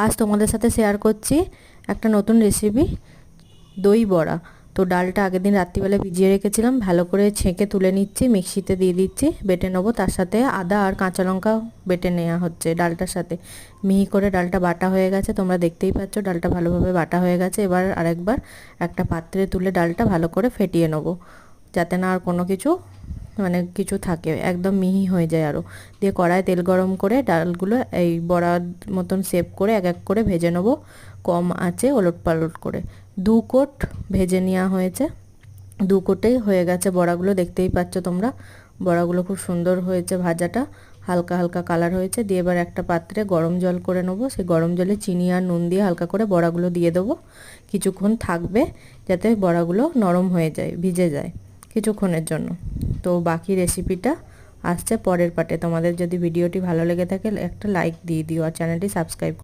আজ তোমাদের সাথে শেয়ার করছি একটা নতুন রেসিপি, দই বড়া। তো ডালটা আগের দিন রাত্রিবেলা ভিজিয়ে রেখেছিলাম, ভালো করে ছেঁকে তুলে নিচ্ছি, মিক্সিতে দিয়ে দিচ্ছি, বেটে নেবো। তার সাথে আদা আর কাঁচা লঙ্কা বেটে নেওয়া হচ্ছে ডালটার সাথে। মিহি করে ডালটা বাটা হয়ে গেছে, তোমরা দেখতেই পাচ্ছ ডালটা ভালোভাবে বাটা হয়ে গেছে। এবার আরেকবার একটা পাত্রে তুলে ডালটা ভালো করে ফেটিয়ে নেবো, যাতে না আর কোনো কিছু কিছু থাকে, একদম মিহি হয়ে যায় আরও। দিয়ে কড়ায় তেল গরম করে ডালগুলো এই বড়ার মতন শেপ করে এক এক করে ভেজে নেবো, কম আঁচে ওলট পালট করে। 2 কোট ভেজে নেওয়া হয়েছে, 2 কোটেই হয়ে গেছে বড়াগুলো, দেখতেই পাচ্ছ তোমরা। বড়াগুলো খুব সুন্দর হয়েছে, ভাজাটা হালকা হালকা কালার হয়েছে। দিয়ে এবার একটা পাত্রে গরম জল করে নেবো, সেই গরম জলে চিনি আর নুন দিয়ে হালকা করে বড়াগুলো দিয়ে দেবো। কিছুক্ষণ থাকবে যাতে বড়াগুলো নরম হয়ে যায়, ভিজে যায় কিছুক্ষণের জন্য। তো বাকি রেসিপিটা আসছে পরের পার্টে। তোমাদের যদি ভিডিওটি ভালো লেগে থাকে একটা লাইক দিয়ে দিও আর চ্যানেলটি সাবস্ক্রাইব